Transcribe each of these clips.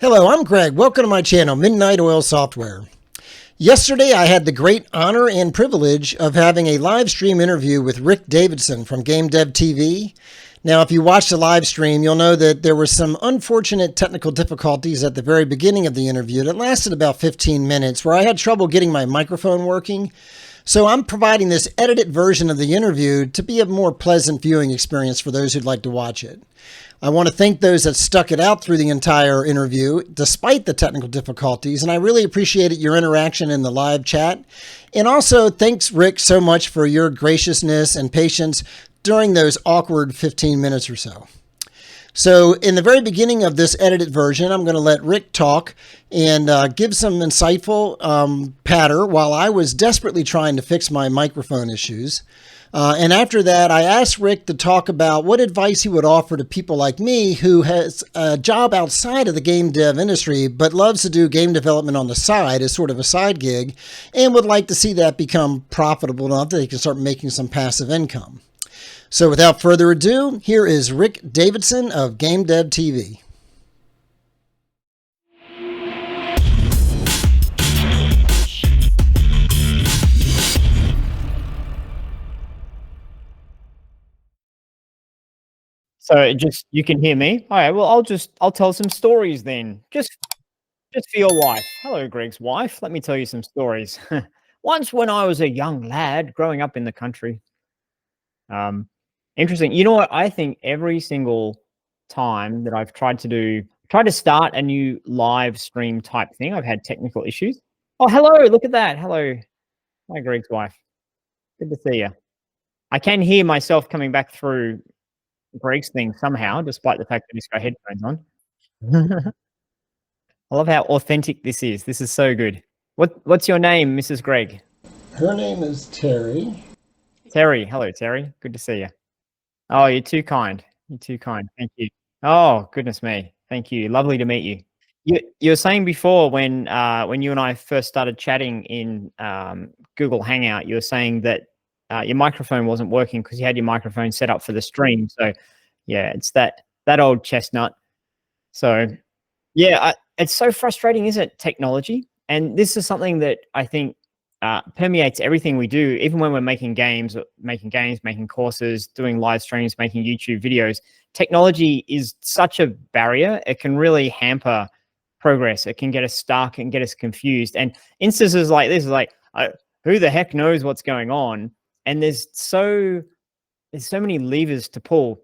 Hello, I'm Greg. Welcome to my channel, Midnight Oil Software. Yesterday, I had the great honor and privilege of having a live stream interview with Rick Davidson from Game Dev TV. Now, if you watched the live stream, you'll know that there were some unfortunate technical difficulties at the very beginning of the interview that lasted about 15 minutes where I had trouble getting my microphone working. So I'm providing this edited version of the interview to be a more pleasant viewing experience for those who'd like to watch it. I want to thank those that stuck it out through the entire interview, despite the technical difficulties, and I really appreciated your interaction in the live chat. And also, thanks, Rick, so much for your graciousness and patience during those awkward 15 minutes or so. So in the very beginning of this edited version, I'm going to let Rick talk and give some insightful patter while I was desperately trying to fix my microphone issues. And after that, I asked Rick to talk about what advice he would offer to people like me who has a job outside of the game dev industry, but loves to do game development on the side as sort of a side gig and would like to see that become profitable enough that they can start making some passive income. So without further ado, here is Rick Davidson of Game Dev TV. So you can hear me. All right. Well, I'll tell some stories then. Just for your wife. Hello, Greg's wife. Let me tell you some stories. Once when I was a young lad growing up in the country. Interesting. You know what? I think every single time that I've tried to start a new live stream type thing, I've had technical issues. Oh, hello. Look at that. Hello. Hi, Greg's wife. Good to see you. I can hear myself coming back through Greg's thing somehow, despite the fact that he's got headphones on. I love how authentic this is. This is so good. What's your name, Mrs. Greg? Her name is Terry. Terry. Hello, Terry. Good to see you. Oh, you're too kind. You're too kind. Thank you. Oh, goodness me. Thank you. Lovely to meet you. You were saying before when you and I first started chatting in Google Hangout, you were saying that your microphone wasn't working because you had your microphone set up for the stream. So yeah, it's that old chestnut. So yeah, it's so frustrating, isn't it? Technology. And this is something that I think permeates everything we do, even when we're making games, making courses, doing live streams, making YouTube videos. Technology is such a barrier. It can really hamper progress. It can get us stuck and get us confused. And instances like this is like, who the heck knows what's going on? And there's so many levers to pull.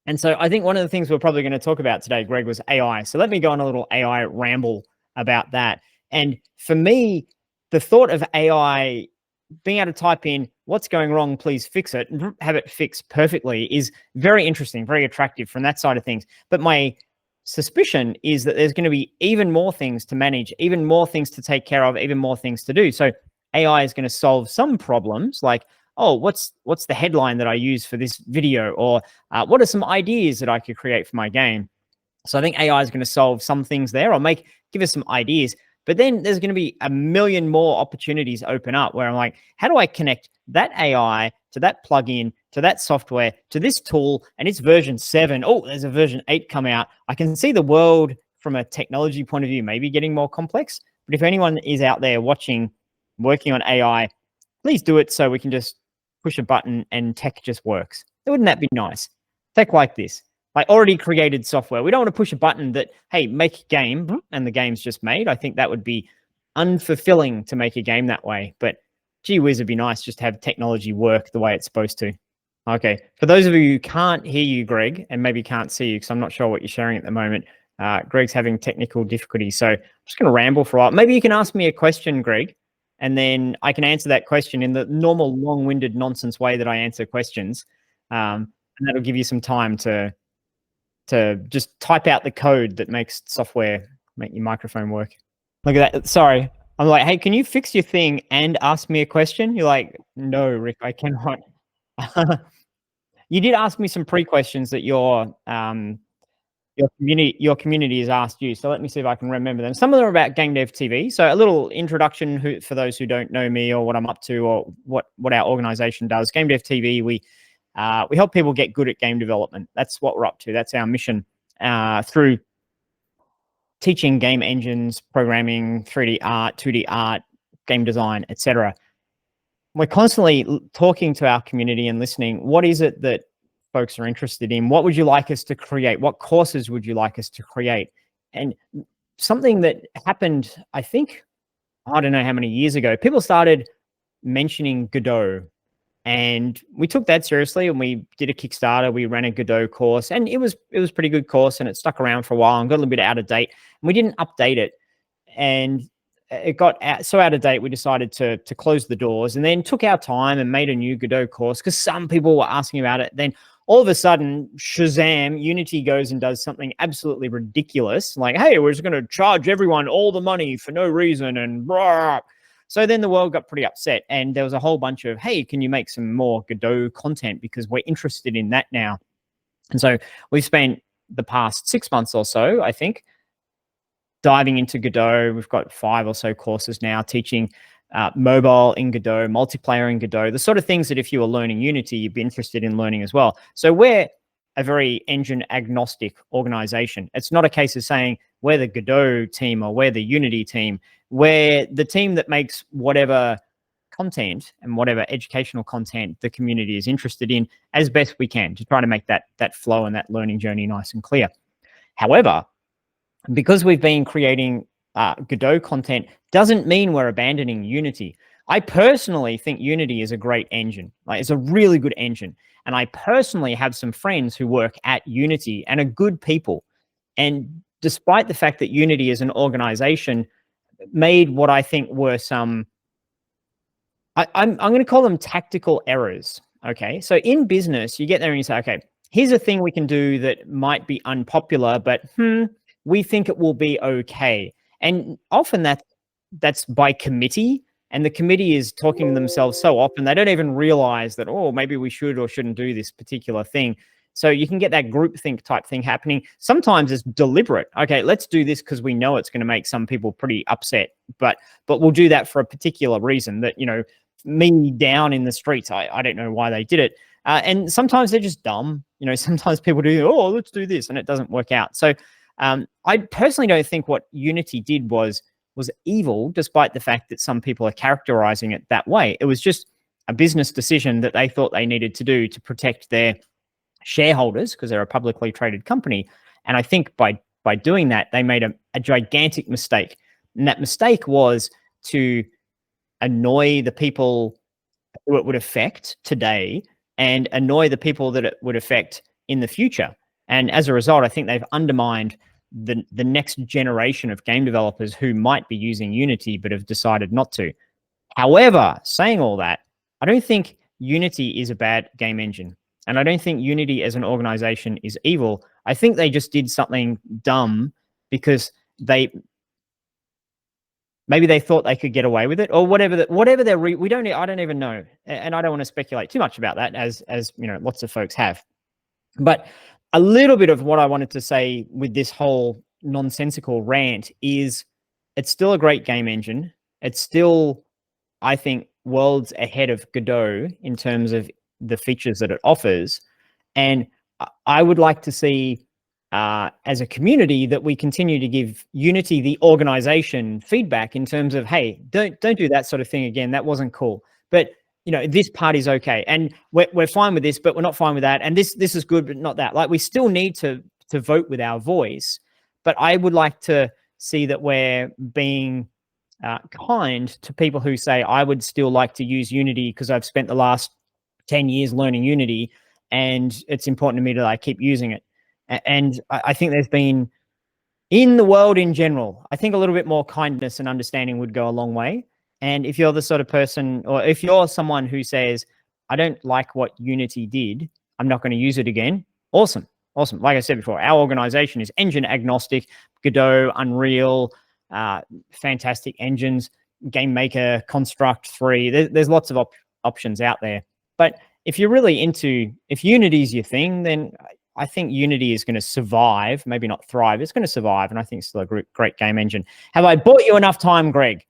And so I think one of the things we're probably going to talk about today, Greg, was AI. So let me go on a little AI ramble about that. And for me, the thought of AI being able to type in what's going wrong, please fix it, and have it fixed perfectly is very interesting, very attractive from that side of things. But my suspicion is that there's going to be even more things to manage, even more things to take care of, even more things to do. So AI is going to solve some problems like, oh, what's the headline that I use for this video? Or what are some ideas that I could create for my game? So I think AI is going to solve some things there or give us some ideas. But then there's going to be a million more opportunities open up where I'm like, how do I connect that AI to that plugin, to that software, to this tool, and it's version 7. Oh, there's a version 8 come out. I can see the world from a technology point of view maybe getting more complex. But if anyone is out there working on AI, please do it so we can just push a button and tech just works. Wouldn't that be nice? Tech like this. Like already created software. We don't want to push a button that, hey, make a game, and the game's just made. I think that would be unfulfilling to make a game that way. But gee whiz, it'd be nice just to have technology work the way it's supposed to. Okay, for those of you who can't hear you, Greg, and maybe can't see you because I'm not sure what you're sharing at the moment, Greg's having technical difficulties. So I'm just going to ramble for a while. Maybe you can ask me a question, Greg, and then I can answer that question in the normal long-winded nonsense way that I answer questions. And that'll give you some time to just type out the code that makes software make your microphone work. Look at that. Sorry. I'm like, hey, can you fix your thing and ask me a question? You're like, no, Rick, I cannot. You did ask me some pre-questions that your community has asked you. So let me see if I can remember them. Some of them are about Game Dev TV. So a little introduction for those who don't know me or what I'm up to or what our organization does. Game Dev TV, we help people get good at game development. That's what we're up to. That's our mission through teaching game engines, programming, 3D art, 2D art, game design, etc. We're constantly talking to our community and listening. What is it that folks are interested in? What would you like us to create? What courses would you like us to create? And something that happened, I think, I don't know how many years ago, people started mentioning Godot. And we took that seriously, and we did a Kickstarter. We ran a Godot course, and it was a pretty good course, and it stuck around for a while and got a little bit out of date. And we didn't update it, and it got so out of date. We decided to close the doors, and then took our time and made a new Godot course because some people were asking about it. Then all of a sudden, Shazam! Unity goes and does something absolutely ridiculous, like, "Hey, we're just going to charge everyone all the money for no reason," and blah. So then the world got pretty upset, and there was a whole bunch of, "Hey, can you make some more Godot content, because we're interested in that now." And so we've spent the past 6 months or so, I think, diving into Godot. We've got 5 or so courses now teaching mobile in Godot, multiplayer in Godot, the sort of things that if you were learning Unity, you'd be interested in learning as well. So we're a very engine agnostic organization. It's not a case of saying we're the Godot team or we're the Unity team. We're the team that makes whatever content and whatever educational content the community is interested in as best we can to try to make that flow and that learning journey nice and clear. However, because we've been creating Godot content doesn't mean we're abandoning Unity. I personally think Unity is a great engine. Like, it's a really good engine. And I personally have some friends who work at Unity and are good people. And despite the fact that Unity as an organization made what I think were some, I'm going to call them tactical errors. Okay. So in business, you get there and you say, okay, here's a thing we can do that might be unpopular, but we think it will be okay. And often that's by committee, and the committee is talking to themselves so often they don't even realize that, oh, maybe we should or shouldn't do this particular thing. So you can get that groupthink type thing happening. Sometimes it's deliberate. Okay, let's do this because we know it's going to make some people pretty upset, but we'll do that for a particular reason that, me down in the streets. I don't know why they did it. And sometimes they're just dumb. Sometimes people do, oh, let's do this, and it doesn't work out. So I personally don't think what Unity did was evil, despite the fact that some people are characterizing it that way. It was just a business decision that they thought they needed to do to protect their shareholders, because they're a publicly traded company. And I think by doing that, they made a gigantic mistake. And that mistake was to annoy the people who it would affect today and annoy the people that it would affect in the future. And as a result, I think they've undermined the next generation of game developers who might be using Unity but have decided not to. However, saying all that, I don't think Unity is a bad game engine. And I don't think Unity as an organization is evil. I think they just did something dumb because maybe they thought they could get away with it, or whatever. I don't even know, and I don't want to speculate too much about that, as lots of folks have. But a little bit of what I wanted to say with this whole nonsensical rant is, it's still a great game engine. It's still, I think, worlds ahead of Godot in terms of the features that it offers. And I would like to see, as a community, that we continue to give Unity, the organization, feedback in terms of, hey, don't do that sort of thing again. That wasn't cool. But this part is okay, and we're fine with this, but we're not fine with that. And this is good, but not that. Like, we still need to vote with our voice. But I would like to see that we're being kind to people who say, I would still like to use Unity because I've spent the last 10 years learning Unity, and it's important to me that I keep using it. And I think there's been, in the world in general, I think a little bit more kindness and understanding would go a long way. And if you're the sort of person, or if you're someone who says, I don't like what Unity did, I'm not going to use it again, awesome. Awesome. Like I said before, our organization is engine agnostic. Godot, Unreal, fantastic engines, Game Maker, Construct 3. There's lots of options out there. But if you're really if Unity is your thing, then I think Unity is going to survive, maybe not thrive. It's going to survive, and I think it's still a great game engine. Have I bought you enough time, Greg?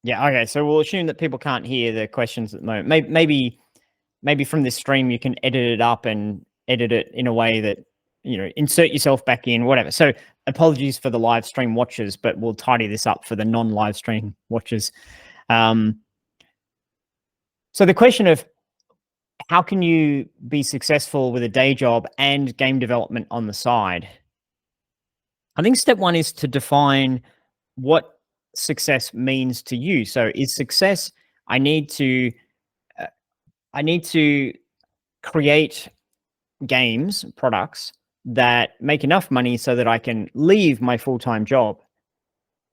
Yeah, okay. So we'll assume that people can't hear the questions at the moment. Maybe from this stream you can edit it up and edit it in a way that, insert yourself back in, whatever. So apologies for the live stream watchers, but we'll tidy this up for the non-live stream watchers. So the question of how can you be successful with a day job and game development on the side? I think step one is to define what success means to you. So is success, I need to create games, products that make enough money so that I can leave my full-time job.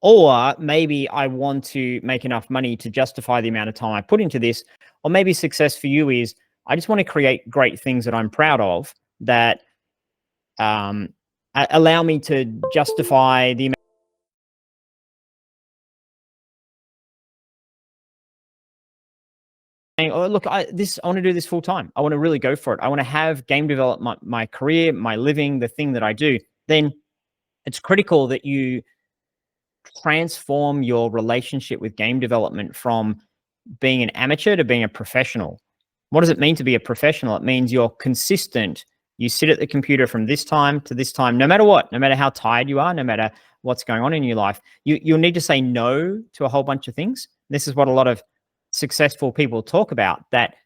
Or maybe I want to make enough money to justify the amount of time I put into this. Or maybe success for you is I just want to create great things that I'm proud of that allow me to justify the amount. Oh, look, I want to do this full time. I want to really go for it. I want to have game development, my career, my living, the thing that I do. Then it's critical that you transform your relationship with game development from being an amateur to being a professional. What does it mean to be a professional? It means you're consistent. You sit at the computer from this time to this time, no matter what, no matter how tired you are, no matter what's going on in your life. You'll need to say no to a whole bunch of things. This is what a lot of successful people talk about, that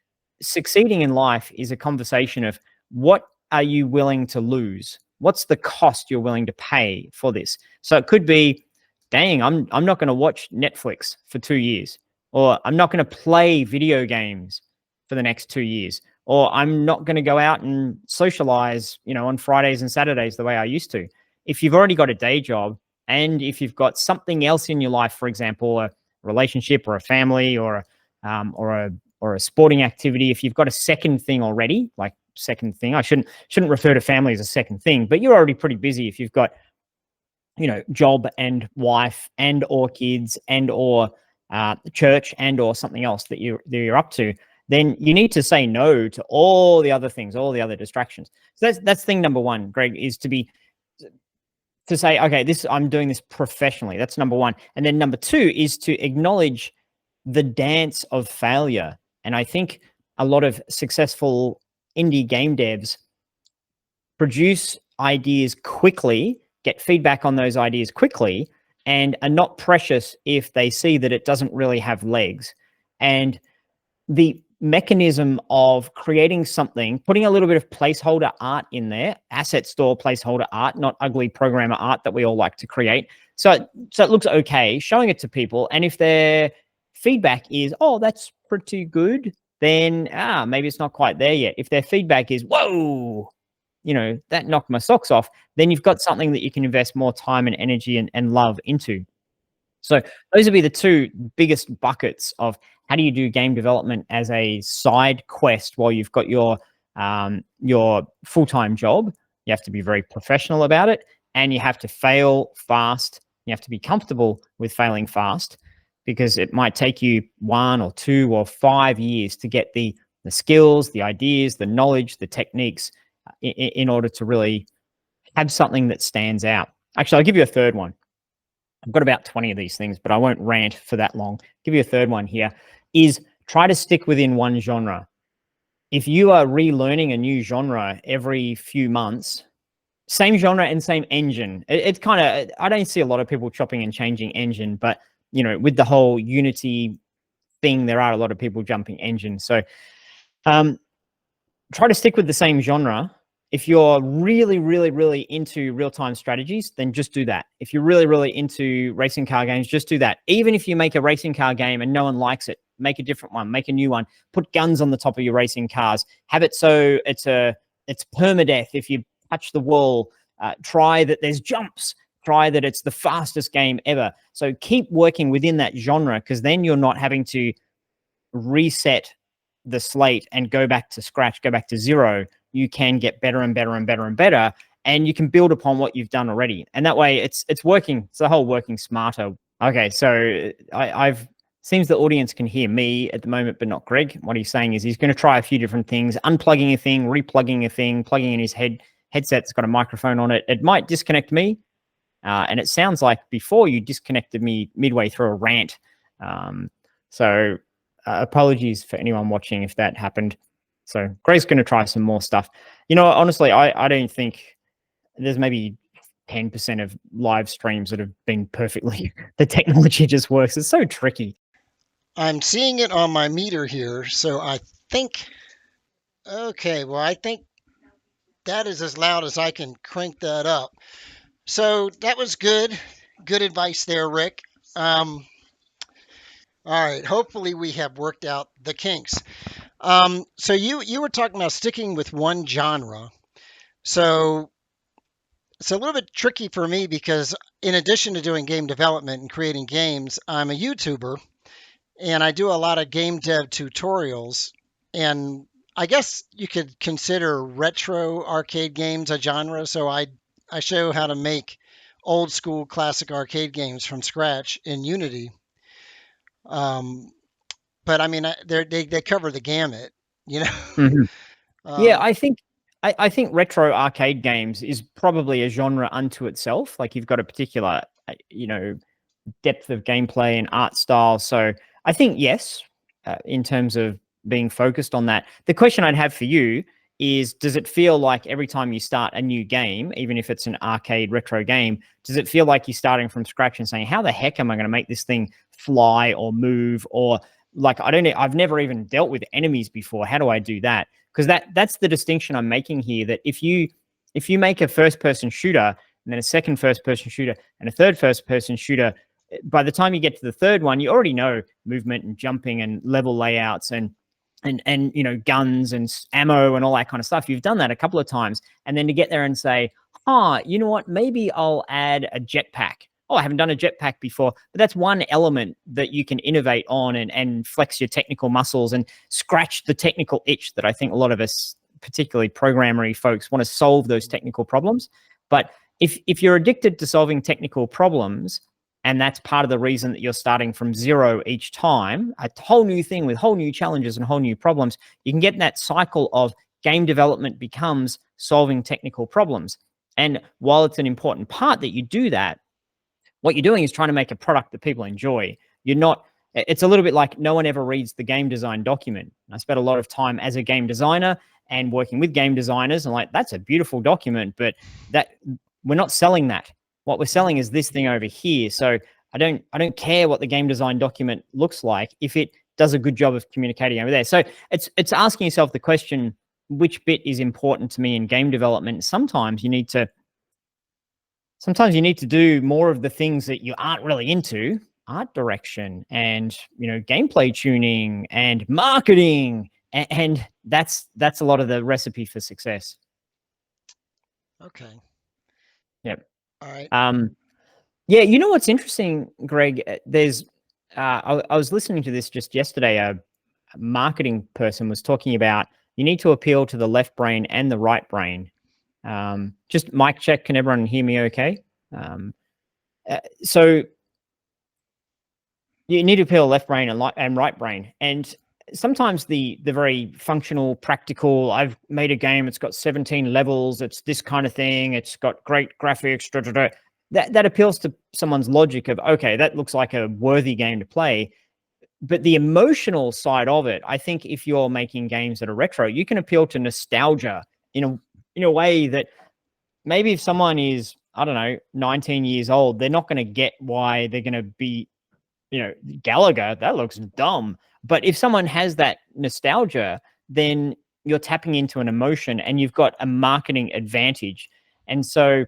succeeding in life is a conversation of what are you willing to lose? What's the cost you're willing to pay for this? So it could be, dang, I'm not going to watch Netflix for 2 years, or I'm not going to play video games for the next 2 years, or I'm not going to go out and socialize, on Fridays and Saturdays the way I used to. If you've already got a day job, and if you've got something else in your life, for example, a relationship or a family or a sporting activity, if you've got a second thing already, like second thing, I shouldn't refer to family as a second thing, but you're already pretty busy if you've got job and wife and or kids and or church and or something else that you're up to, then you need to say no to all the other things, all the other distractions. So that's thing number one, Greg, is to say, okay, I'm doing this professionally. That's number one. And then number two is to acknowledge the dance of failure. And I think a lot of successful indie game devs produce ideas quickly, get feedback on those ideas quickly, and are not precious if they see that it doesn't really have legs. And the mechanism of creating something, putting a little bit of placeholder art in there, asset store placeholder art, not ugly programmer art that we all like to create. So it looks okay, showing it to people. And if their feedback is, oh, that's pretty good, then maybe it's not quite there yet. If their feedback is, whoa, that knocked my socks off, then you've got something that you can invest more time and energy and love into. So those would be the two biggest buckets of how do you do game development as a side quest while you've got your full-time job. You have to be very professional about it, and you have to fail fast. You have to be comfortable with failing fast, because it might take you 1 or 2 or 5 years to get the skills, the ideas, the knowledge, the techniques in order to really have something that stands out. Actually, I'll give you a third one. I've got about 20 of these things, but I won't rant for that long. Give you a third one here, is try to stick within one genre. If you are relearning a new genre every few months, same genre and same engine, it's kind of, I don't see a lot of people chopping and changing engine, but with the whole Unity thing, there are a lot of people jumping engine. So try to stick with the same genre. If you're really, really, really into real-time strategies, then just do that. If you're really, really into racing car games, just do that. Even if you make a racing car game and no one likes it, make a different one, make a new one, put guns on the top of your racing cars, have it so it's permadeath if you touch the wall, try that there's jumps, try that it's the fastest game ever. So keep working within that genre, because then you're not having to reset the slate and go back to scratch, go back to zero. You can get better and better and better and better, and you can build upon what you've done already. And that way it's working. It's the whole working smarter. Okay, so I've seems the audience can hear me at the moment, but not Greg. What he's saying is he's going to try a few different things, unplugging a thing, replugging a thing, plugging in his headset's got a microphone on it. It might disconnect me. And it sounds like before you disconnected me midway through a rant. So apologies for anyone watching if that happened. So Greg's going to try some more stuff. Honestly, I don't think there's maybe 10% of live streams that have been perfectly, the technology just works. It's so tricky. I'm seeing it on my meter here, so I think, okay, well, I think that is as loud as I can crank that up. So that was good. Good advice there, Rick. All right, hopefully we have worked out the kinks. So you were talking about sticking with one genre. So it's a little bit tricky for me because in addition to doing game development and creating games, I'm a YouTuber and I do a lot of game dev tutorials. And I guess you could consider retro arcade games a genre. So I show how to make old school classic arcade games from scratch in Unity. Um, but I mean, they cover the gamut, you know. Mhm. Yeah, Um, I think retro arcade games is probably a genre unto itself. Like you've got a particular, depth of gameplay and art style. So I think yes, in terms of being focused on that. The question I'd have for you is: does it feel like every time you start a new game, even if it's an arcade retro game, does it feel like you're starting from scratch and saying, "How the heck am I going to make this thing fly or move?" Or like, I don't know, I've never even dealt with enemies before. How do I do that? Because that's the distinction I'm making here. That if you make a first person shooter and then a second first person shooter and a third first person shooter, by the time you get to the third one, you already know movement and jumping and level layouts and guns and ammo and all that kind of stuff. You've done that a couple of times, and then to get there and say, you know what, maybe I'll add a jetpack. Oh, I haven't done a jetpack before, but that's one element that you can innovate on and flex your technical muscles and scratch the technical itch that I think a lot of us, particularly programmery folks, want to solve those technical problems. But if you're addicted to solving technical problems, and that's part of the reason that you're starting from zero each time, a whole new thing with whole new challenges and whole new problems, you can get in that cycle of game development becomes solving technical problems. And while it's an important part that you do that, what you're doing is trying to make a product that people enjoy. You're not, it's a little bit like no one ever reads the game design document. I spent a lot of time as a game designer and working with game designers, and like, that's a beautiful document, but that we're not selling that. What we're selling is this thing over here. So I don't care what the game design document looks like if it does a good job of communicating over there. So it's asking yourself the question, which bit is important to me in game development? Sometimes you need to do more of the things that you aren't really into: art direction and gameplay tuning and marketing, and that's a lot of the recipe for success. okay. Yep. All right. Yeah, you know what's interesting, Greg? There's I was listening to this just yesterday. A marketing person was talking about you need to appeal to the left brain and the right brain. Just mic check. Can everyone hear me okay? So you need to appeal left brain and right brain. And sometimes the very functional, practical, I've made a game, it's got 17 levels, it's this kind of thing, it's got great graphics, that appeals to someone's logic of, okay, that looks like a worthy game to play. But the emotional side of it, I think if you're making games that are retro, you can appeal to nostalgia in a way that maybe if someone is, I don't know, 19 years old, they're not going to get why they're going to be, Gallagher, that looks dumb. But if someone has that nostalgia, then you're tapping into an emotion and you've got a marketing advantage. And so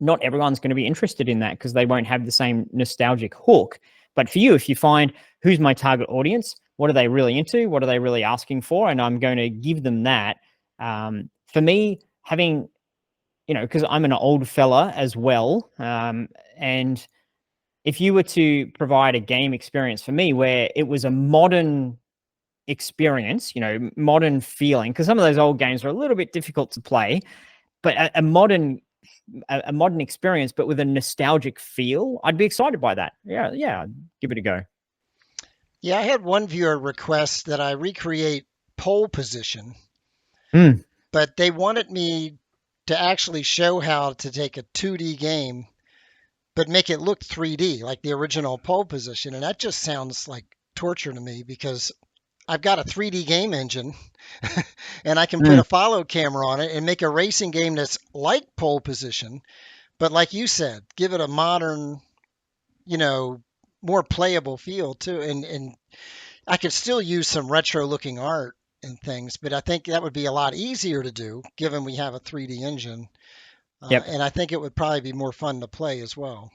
not everyone's going to be interested in that because they won't have the same nostalgic hook. But for you, if you find who's my target audience, what are they really into? What are they really asking for? And I'm going to give them that. For me, having, because I'm an old fella as well. And if you were to provide a game experience for me where it was a modern experience, modern feeling, because some of those old games are a little bit difficult to play, but a modern experience, but with a nostalgic feel, I'd be excited by that. Yeah, give it a go. Yeah, I had one viewer request that I recreate pole position, Mm. but they wanted me to actually show how to take a 2D game but make it look 3D like the original pole position. And that just sounds like torture to me because I've got a 3D game engine and I can put Mm. a follow camera on it and make a racing game that's like pole position, but like you said, give it a modern, more playable feel too. And I could still use some retro looking art and things, but I think that would be a lot easier to do given we have a 3D engine. Yep. And I think it would probably be more fun to play as well.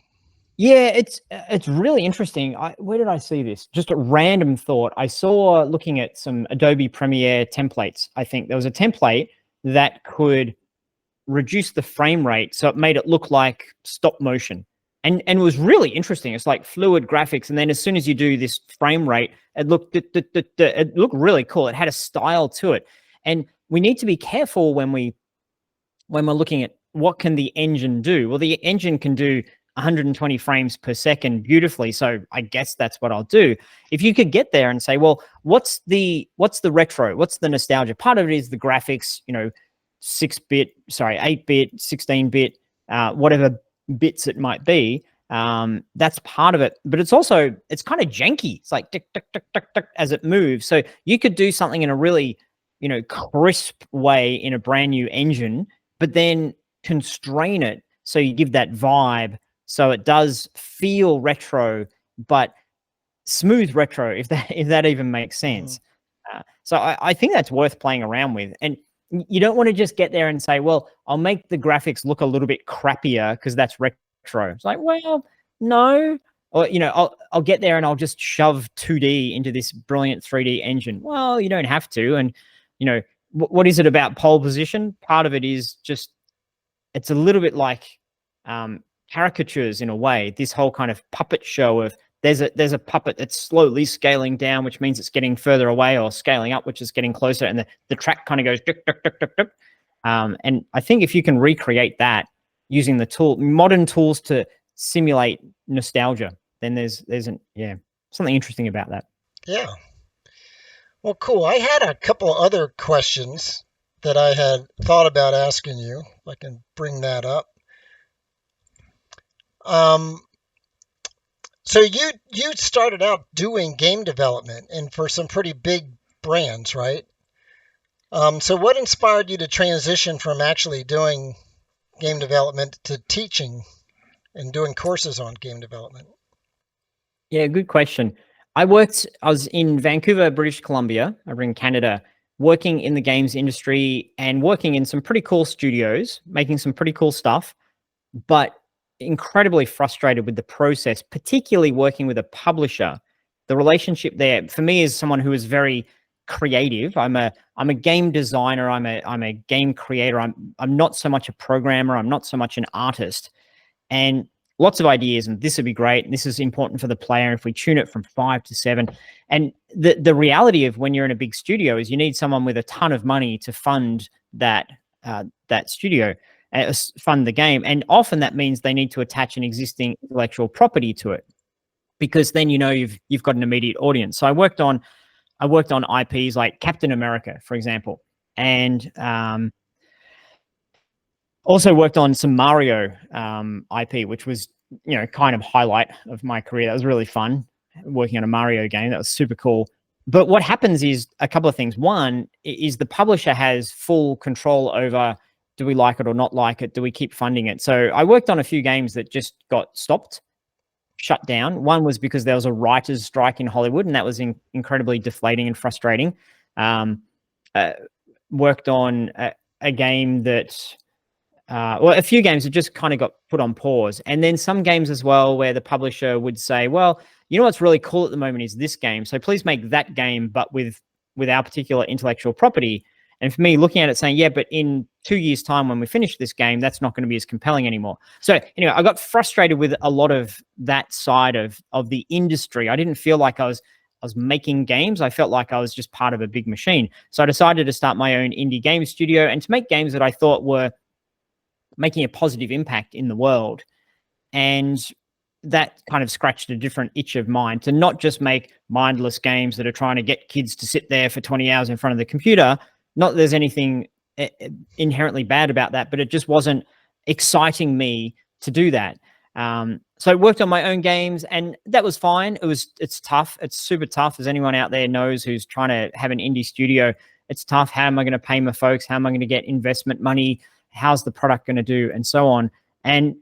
Yeah, it's really interesting. Where did I see this? Just a random thought. I saw looking at some Adobe Premiere templates. I think there was a template that could reduce the frame rate so it made it look like stop motion. And it was really interesting. It's like fluid graphics, and then as soon as you do this frame rate, it looked really cool. It had a style to it. And we need to be careful when we're looking at what can the engine do. Well, the engine can do 120 frames per second beautifully, so I guess that's what I'll do. If you could get there and say, well, what's the retro, what's the nostalgia? Part of it is the graphics, 8-bit, 16-bit, whatever bits it might be. That's part of it, but it's kind of janky. It's like tick, tick, tick, tick, tick as it moves. So you could do something in a really, crisp way in a brand new engine, but then constrain it so you give that vibe, so it does feel retro, but smooth retro, if that even makes sense. So I think that's worth playing around with. And you don't want to just get there and say, well, I'll make the graphics look a little bit crappier because that's retro. It's like, well, no. Or, I'll get there and I'll just shove 2D into this brilliant 3D engine. Well, you don't have to. And, what is it about pole position? Part of it is just, it's a little bit like caricatures in a way. This whole kind of puppet show of there's a puppet that's slowly scaling down, which means it's getting further away, or scaling up, which is getting closer, and the track kind of goes duck, duck, duck, duck, duck. And I think if you can recreate that using the modern tools to simulate nostalgia, then there's something interesting about that. Yeah. Well, cool. I had a couple other questions that I had thought about asking you. If I can bring that up. So you started out doing game development and for some pretty big brands, right? So what inspired you to transition from actually doing game development to teaching and doing courses on game development? Yeah, good question. I was in Vancouver, British Columbia, over in Canada, working in the games industry and working in some pretty cool studios, making some pretty cool stuff, but incredibly frustrated with the process, particularly working with a publisher. The relationship there, for me, as someone who is very creative, I'm a game designer, I'm a game creator. I'm not so much a programmer, I'm not so much an artist. And lots of ideas, and this would be great, and this is important for the player if we tune it from 5 to 7. And the reality of when you're in a big studio is you need someone with a ton of money to fund that studio, fund the game. And often that means they need to attach an existing intellectual property to it, because then you've got an immediate audience. So I worked on IPs like Captain America, for example, and also worked on some Mario IP, which was, kind of highlight of my career. That was really fun, working on a Mario game. That was super cool. But what happens is a couple of things. One is the publisher has full control over, do we like it or not like it? Do we keep funding it? So I worked on a few games that just got stopped, shut down. One was because there was a writer's strike in Hollywood, and that was incredibly deflating and frustrating. Worked on a game that, a few games that just kind of got put on pause. And then some games as well where the publisher would say, well, what's really cool at the moment is this game, so please make that game, but with our particular intellectual property. And for me, looking at it saying, yeah, but in 2 years' time when we finish this game, that's not going to be as compelling anymore. So anyway, I got frustrated with a lot of that side of the industry. I didn't feel like I was making games. I felt like I was just part of a big machine. So I decided to start my own indie game studio and to make games that I thought were making a positive impact in the world. And that kind of scratched a different itch of mine, to not just make mindless games that are trying to get kids to sit there for 20 hours in front of the computer. Not that there's anything inherently bad about that, but it just wasn't exciting me to do that. So I worked on my own games, and that was fine. It's tough. It's super tough, as anyone out there knows who's trying to have an indie studio. It's tough. How am I going to pay my folks? How am I going to get investment money? How's the product going to do? And so on. And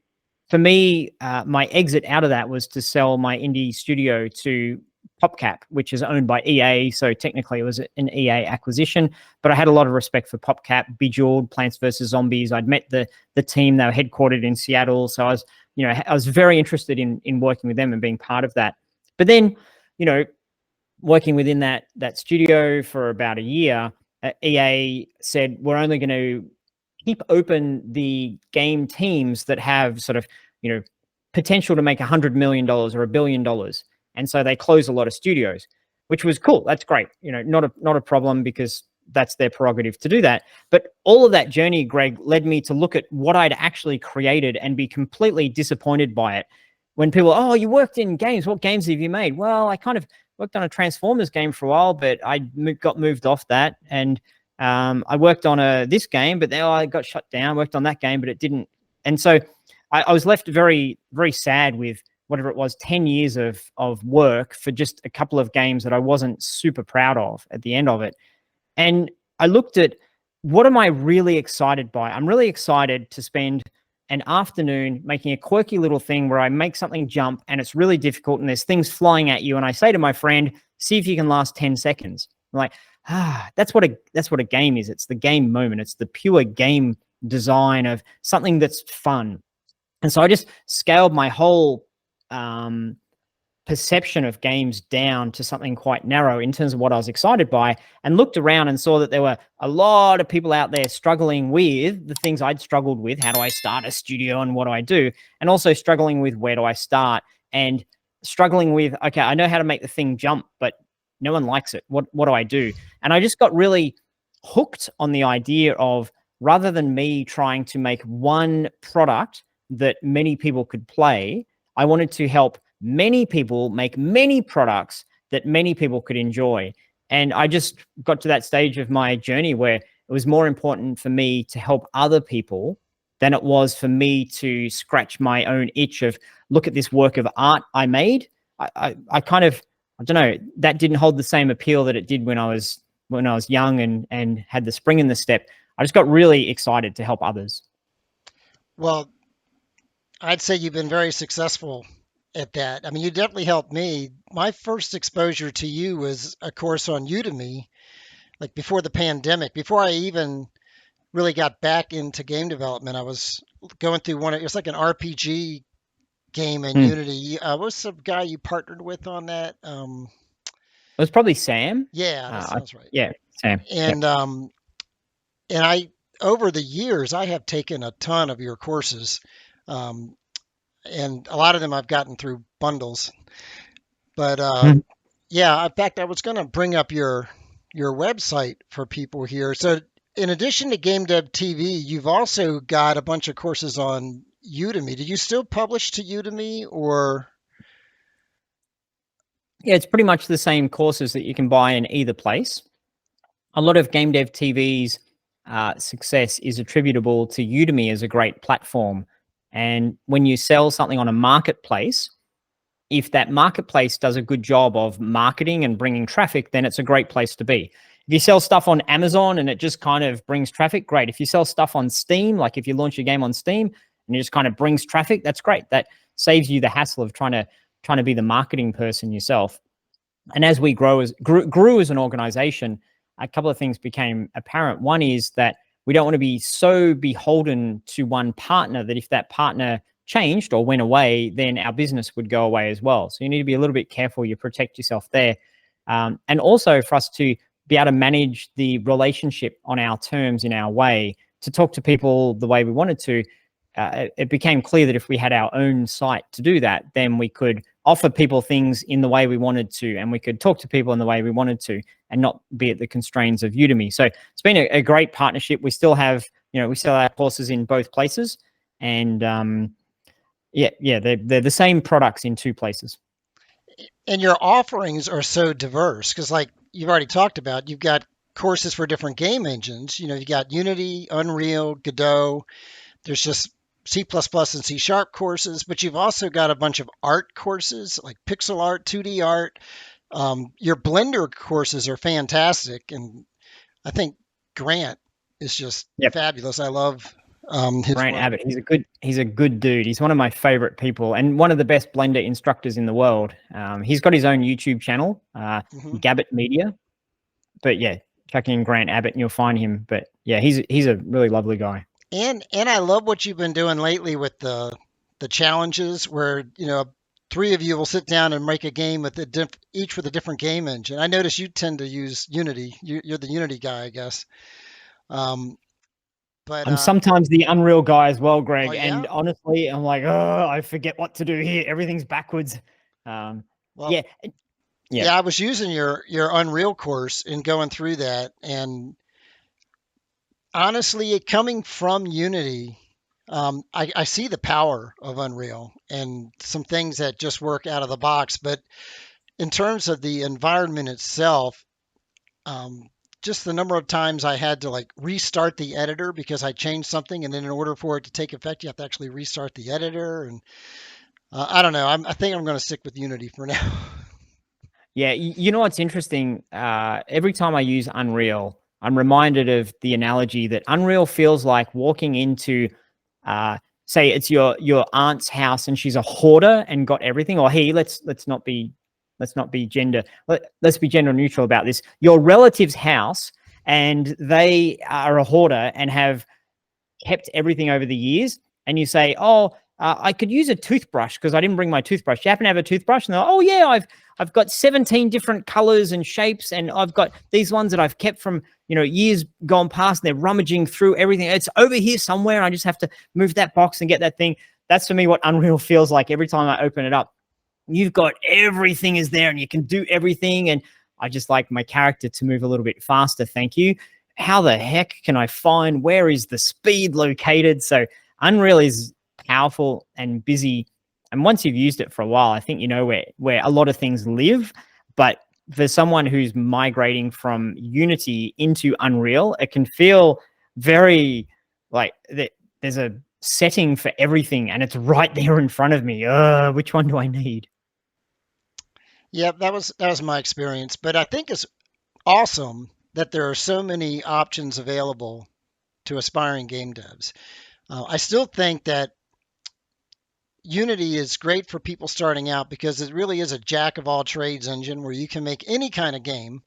for me, my exit out of that was to sell my indie studio to PopCap, which is owned by EA. So technically it was an EA acquisition, but I had a lot of respect for PopCap, Bejeweled, Plants vs. Zombies. I'd met the team. They were headquartered in Seattle. So I was very interested in working with them and being part of that. But then, working within that studio for about a year, EA said, we're only going to keep open the game teams that have sort of, potential to make $100 million or $1 billion. And so they closed a lot of studios, which was cool. That's great. Not a problem, because that's their prerogative to do that. But all of that journey, Greg, led me to look at what I'd actually created and be completely disappointed by it. When people, oh, you worked in games. What games have you made? Well, I kind of worked on a Transformers game for a while, but I got moved off that. And I worked on this game, but then I got shut down. Worked on that game, but it didn't. And so I was left very, very sad with whatever it was, 10 years of work for just a couple of games that I wasn't super proud of at the end of it. And I looked at, what am I really excited by? I'm really excited to spend an afternoon making a quirky little thing where I make something jump and it's really difficult and there's things flying at you. And I say to my friend, see if you can last 10 seconds. I'm like, that's what a game is. It's the game moment. It's the pure game design of something that's fun. And so I just scaled my whole perception of games down to something quite narrow in terms of what I was excited by, and looked around and saw that there were a lot of people out there struggling with the things I'd struggled with. How do I start a studio and what do I do? And also struggling with, where do I start? And struggling with, okay, I know how to make the thing jump, but no one likes it. What do I do? And I just got really hooked on the idea of, rather than me trying to make one product that many people could play, I wanted to help many people make many products that many people could enjoy. And I just got to that stage of my journey where it was more important for me to help other people than it was for me to scratch my own itch of, look at this work of art I made. I kind of, I don't know, that didn't hold the same appeal that it did when I was young and had the spring in the step. I just got really excited to help others. Well, I'd say you've been very successful at that. I mean, you definitely helped me. My first exposure to you was a course on Udemy, like before the pandemic, before I even really got back into game development. I was going through it was like an RPG game in Unity. What was the guy you partnered with on that? It was probably Sam. Yeah, that sounds right. Yeah, Sam. And and I, over the years, I have taken a ton of your courses. And a lot of them I've gotten through bundles. But yeah, in fact, I was going to bring up your website for people here. So in addition to Game Dev TV, you've also got a bunch of courses on Udemy. Do you still publish to Udemy, or? Yeah, it's pretty much the same courses that you can buy in either place. A lot of Game Dev TV's success is attributable to Udemy as a great platform. And when you sell something on a marketplace, if that marketplace does a good job of marketing and bringing traffic, then it's a great place to be. If you sell stuff on Amazon and it just kind of brings traffic, great. If you sell stuff on Steam, like if you launch a game on Steam and it just kind of brings traffic, that's great. That saves you the hassle of trying to be the marketing person yourself. And as we grew as an organization, a couple of things became apparent. One is that we don't want to be so beholden to one partner that if that partner changed or went away, then our business would go away as well. So you need to be a little bit careful. You protect yourself there. And also for us to be able to manage the relationship on our terms, in our way, to talk to people the way we wanted to, it became clear that if we had our own site to do that, then we could offer people things in the way we wanted to, and we could talk to people in the way we wanted to, and not be at the constraints of Udemy. So it's been a great partnership. We still have, we sell our courses in both places, and they're the same products in two places. And your offerings are so diverse, because like you've already talked about, you've got courses for different game engines. You got Unity, Unreal, Godot. There's just C++ and C# courses, but you've also got a bunch of art courses like pixel art, 2D art. Your Blender courses are fantastic, and I think Grant is just fabulous. I love His Grant work. Abbott. He's a good dude. He's one of my favorite people and one of the best Blender instructors in the world. He's got his own YouTube channel, Mhm. Gabbett Media. But yeah, chuck in Grant Abbott and you'll find him. But yeah, he's a really lovely guy. And I love what you've been doing lately with the challenges where, three of you will sit down and make a game with each with a different game engine. I notice you tend to use Unity. You're the Unity guy, I guess. Um, but I'm sometimes the Unreal guy as well, oh Greg. yeah, And honestly, I'm like, oh, I forget what to do here. Everything's backwards. Um, well yeah, yeah, yeah, I was using your Unreal course and going through that, and honestly, coming from Unity, I see the power of Unreal and some things that just work out of the box. But in terms of the environment itself, um, just the number of times I had to like restart the editor because I changed something, and then in order for it to take effect, you have to actually restart the editor. And I don't know. I think I'm going to stick with Unity for now. yeah. You know what's interesting? Every time I use Unreal, I'm reminded of the analogy that Unreal feels like walking into, uh, say, it's your aunt's house and she's a hoarder and got everything. Or hey, let's not be gender. Let's be gender neutral about this. Your relative's house and they are a hoarder and have kept everything over the years, and you say, "Oh, I could use a toothbrush because I didn't bring my toothbrush. You happen to have a toothbrush?" And they're, "Oh yeah, I've got 17 different colors and shapes, and I've got these ones that I've kept from years gone past. And they're rummaging through everything. It's over here somewhere. I just have to move that box and get that thing." That's for me what Unreal feels like every time I open it up. You've got everything is there, and you can do everything. And I just like my character to move a little bit faster. Thank you. How the heck can I find where is the speed located? So Unreal is powerful and busy. And once you've used it for a while, I think you know where a lot of things live. But for someone who's migrating from Unity into Unreal, it can feel very like there's a setting for everything and it's right there in front of me. Which one do I need? Yeah, that was my experience. But I think it's awesome that there are so many options available to aspiring game devs. I still think that Unity is great for people starting out because it really is a jack of all trades engine where you can make any kind of game.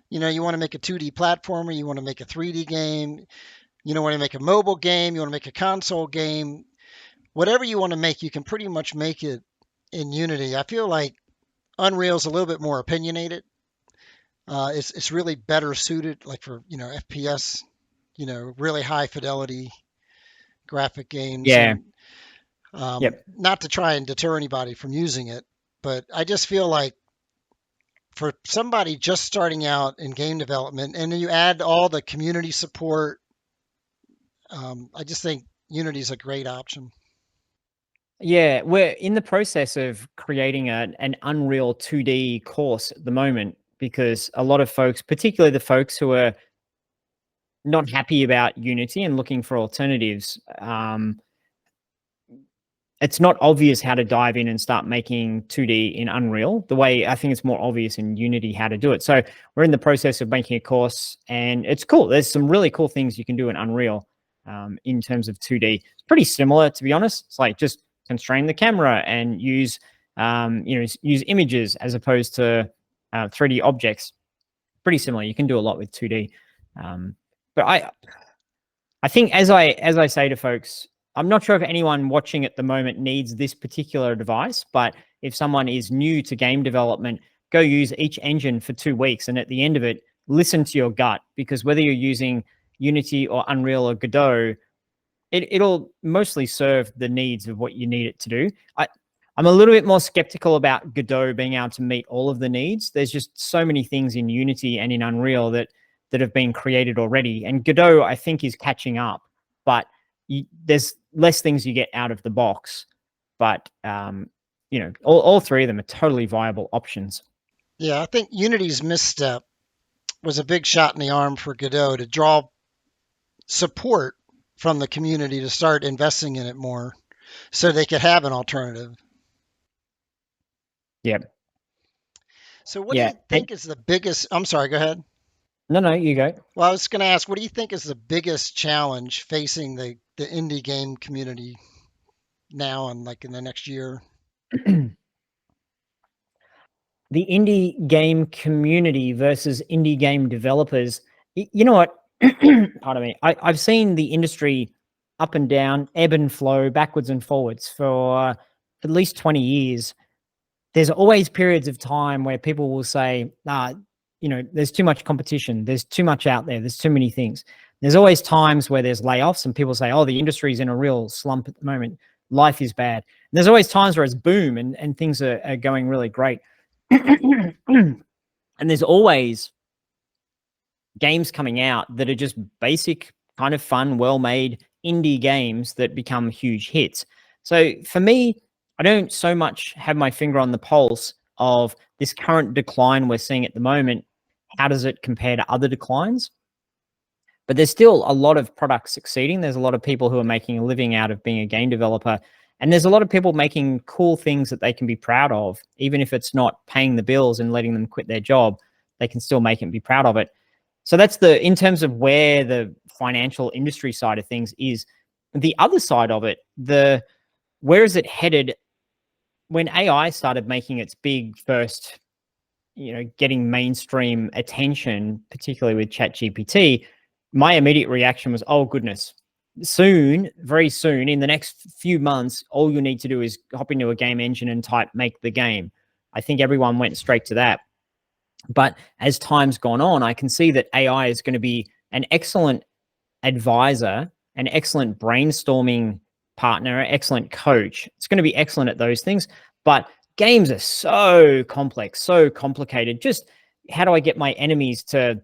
You want to make a 2D platformer, you want to make a 3D game, you want to make a mobile game, you want to make a console game. Whatever you want to make, you can pretty much make it in Unity. I feel like Unreal's a little bit more opinionated. It's really better suited like for FPS, really high fidelity graphic games, Yeah. and Yep. not to try and deter anybody from using it, but I just feel like for somebody just starting out in game development, and then you add all the community support, I just think Unity is a great option. Yeah, we're in the process of creating an Unreal 2D course at the moment because a lot of folks, particularly the folks who are not happy about Unity and looking for alternatives, it's not obvious how to dive in and start making 2D in Unreal the way I think it's more obvious in Unity how to do it. So we're in the process of making a course and it's cool. There's some really cool things you can do in Unreal in terms of 2D. It's pretty similar, to be honest. It's like just constrain the camera and use, use images as opposed to 3D objects. Pretty similar. You can do a lot with 2D. But I think as I say to folks, I'm not sure if anyone watching at the moment needs this particular device, but if someone is new to game development, go use each engine for 2 weeks, and at the end of it, listen to your gut because whether you're using Unity or Unreal or Godot, it'll mostly serve the needs of what you need it to do. I'm a little bit more skeptical about Godot being able to meet all of the needs. There's just so many things in Unity and in Unreal that have been created already. And Godot, I think, is catching up, but there's less things you get out of the box. But all three of them are totally viable options. Yeah, I think Unity's misstep was a big shot in the arm for Godot to draw support from the community to start investing in it more so they could have an alternative. Yeah, So, what do yeah. you think is the biggest? I'm sorry, go ahead. No, you go. Well, I was going to ask, what do you think is the biggest challenge facing the the indie game community now and like in the next year? The indie game community versus indie game developers. You know what? Pardon me. I've seen the industry up and down, ebb and flow, backwards and forwards for at least 20 years. There's always periods of time where people will say, there's too much competition. There's too much out there. There's too many things. There's always times where there's layoffs and people say, oh, the industry's in a real slump at the moment. Life is bad. And there's always times where it's boom and things are going really great. And there's always games coming out that are just basic, kind of fun, well-made indie games that become huge hits. So for me, I don't so much have my finger on the pulse of this current decline we're seeing at the moment. How does it compare to other declines? But there's still a lot of products succeeding. There's a lot of people who are making a living out of being a game developer. And there's a lot of people making cool things that they can be proud of. Even if it's not paying the bills and letting them quit their job, they can still make it and be proud of it. So that's in terms of where the financial industry side of things is. The other side of it, where is it headed? When AI started making its big first, getting mainstream attention, particularly with ChatGPT, my immediate reaction was, oh, goodness. Soon, very soon, in the next few months, all you need to do is hop into a game engine and type make the game. I think everyone went straight to that. But as time's gone on, I can see that AI is going to be an excellent advisor, an excellent brainstorming partner, excellent coach. It's going to be excellent at those things. But games are so complex, so complicated. Just how do I get my enemies to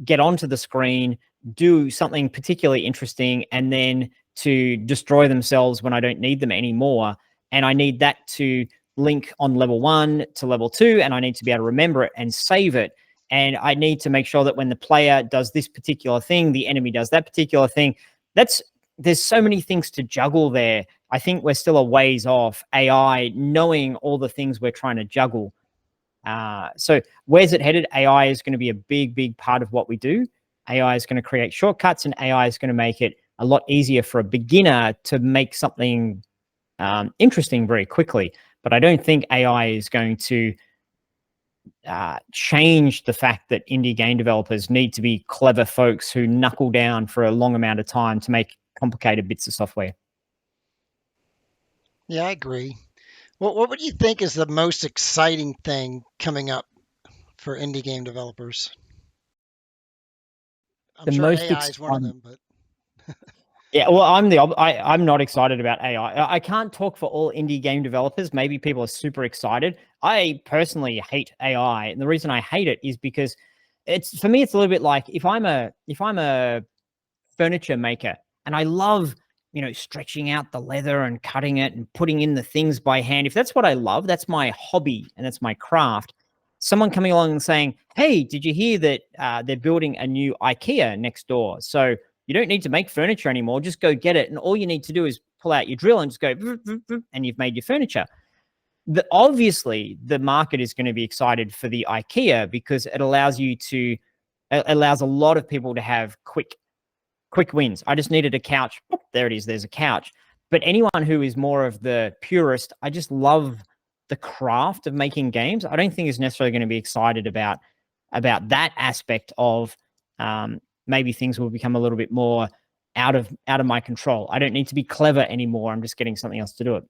get onto the screen, do something particularly interesting, and then to destroy themselves when I don't need them anymore? And I need that to link on level 1 to level 2, and I need to be able to remember it and save it. And I need to make sure that when the player does this particular thing, the enemy does that particular thing. There's so many things to juggle there. I think we're still a ways off AI knowing all the things we're trying to juggle. So where's it headed? AI is going to be a big, big part of what we do. AI is going to create shortcuts, and AI is going to make it a lot easier for a beginner to make something interesting very quickly. But I don't think AI is going to change the fact that indie game developers need to be clever folks who knuckle down for a long amount of time to make complicated bits of software. Yeah, I agree. What would you think is the most exciting thing coming up for indie game developers? I'm sure AI is one of them, but yeah, well, I'm not excited about AI. I can't talk for all indie game developers. Maybe people are super excited. I personally hate AI, and the reason I hate it is because for me it's a little bit like if I'm a furniture maker and I love stretching out the leather and cutting it and putting in the things by hand. If that's what I love, that's my hobby and that's my craft. Someone coming along and saying, hey, did you hear that they're building a new IKEA next door? So you don't need to make furniture anymore. Just go get it. And all you need to do is pull out your drill and just go, and you've made your furniture. Obviously, the market is going to be excited for the IKEA because it allows a lot of people to have quick wins. I just needed a couch. There it is. There's a couch. But anyone who is more of the purist, I just love the craft of making games. I don't think is necessarily going to be excited about that aspect of maybe things will become a little bit more out of my control. I don't need to be clever anymore. I'm just getting something else to do it.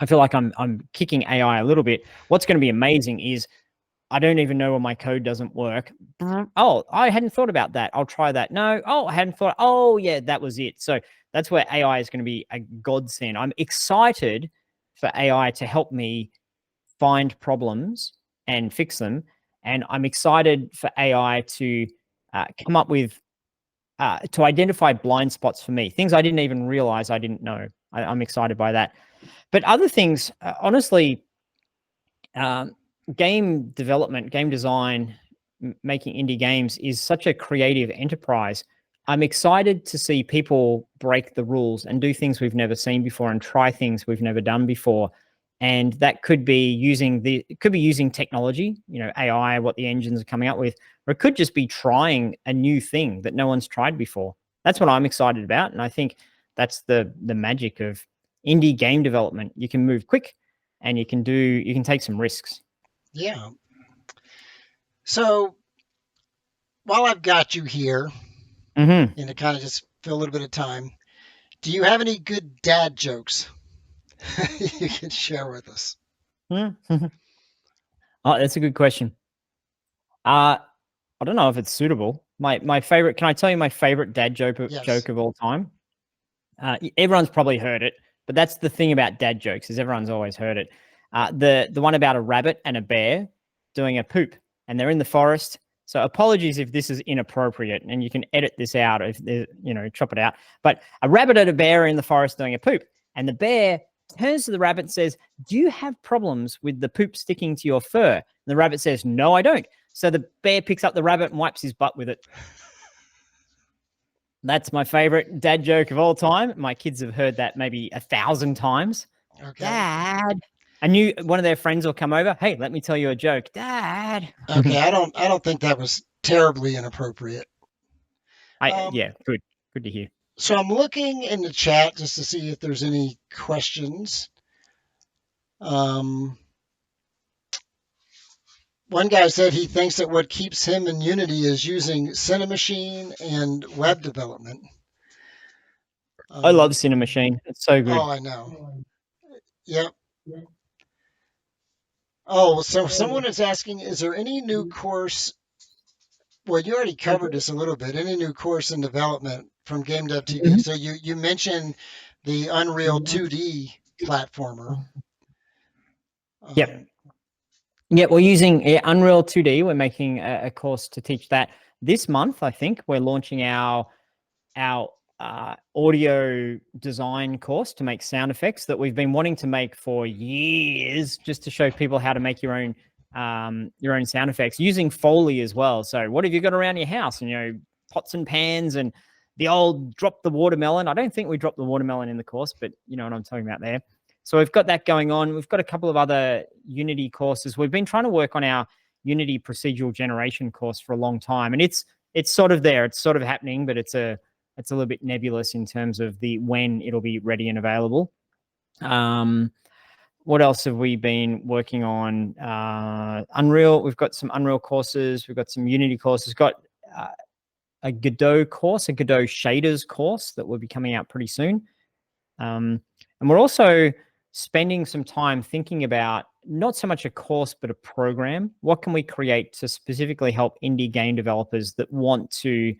I feel like I'm kicking AI a little bit. What's going to be amazing is I don't even know when my code doesn't work. Oh, I hadn't thought about that. I'll try that. No. Oh, I hadn't thought. Oh, yeah, that was it. So that's where AI is going to be a godsend. I'm excited for AI to help me find problems and fix them. And I'm excited for AI to come up with, to identify blind spots for me, things I didn't even realize I didn't know. I'm excited by that. But other things, honestly, game development, game design, making indie games is such a creative enterprise. I'm excited to see people break the rules and do things we've never seen before and try things we've never done before. And that could be using technology, AI, what the engines are coming up with, or it could just be trying a new thing that no one's tried before. that's what I'm excited about. And I think that's the magic of indie game development. You can move quick and you can take some risks. Yeah. So while I've got you here, Mm-hmm. and to kind of just fill a little bit of time, do you have any good dad jokes you can share with us? Mm-hmm. Oh, that's a good question. I don't know if it's suitable. My favorite. Can I tell you my favorite dad Yes. joke of all time? Everyone's probably heard it, but that's the thing about dad jokes is everyone's always heard it. The one about a rabbit and a bear doing a poop, and they're in the forest. So apologies if this is inappropriate, and you can edit this out if chop it out. But a rabbit and a bear are in the forest doing a poop, and the bear turns to the rabbit and says, "Do you have problems with the poop sticking to your fur?" And the rabbit says, "No, I don't." So the bear picks up the rabbit and wipes his butt with it. That's my favorite dad joke of all time. My kids have heard that maybe 1,000 times. Okay. Dad. I knew one of their friends will come over. Hey, let me tell you a joke. Dad. Okay. I don't think that was terribly inappropriate. Yeah, good. Good to hear. So I'm looking in the chat just to see if there's any questions. One guy said he thinks that what keeps him in Unity is using Cinemachine and web development. I love Cinemachine. It's so good. Oh, I know. Yep. Oh, so someone is asking, is there any new course? Well, you already covered this a little bit. Any new course in development from Game Dev TV? Mm-hmm. So you mentioned the Unreal 2D platformer. Yep. Yeah, we're using Unreal 2D. We're making a course to teach that this month. I think we're launching our audio design course to make sound effects that we've been wanting to make for years, just to show people how to make your own sound effects using Foley as well. So what have you got around your house? And pots and pans and the old drop the watermelon. I don't think we dropped the watermelon in the course, but you know what I'm talking about there. So we've got that going on. We've got a couple of other Unity courses. We've been trying to work on our Unity procedural generation course for a long time, and it's sort of there. It's sort of happening, but it's a little bit nebulous in terms of when it'll be ready and available. What else have we been working on? Unreal. We've got some Unreal courses. We've got some Unity courses. We've got a Godot course, a Godot shaders course that will be coming out pretty soon. And we're also spending some time thinking about not so much a course, but a program. What can we create to specifically help indie game developers that want to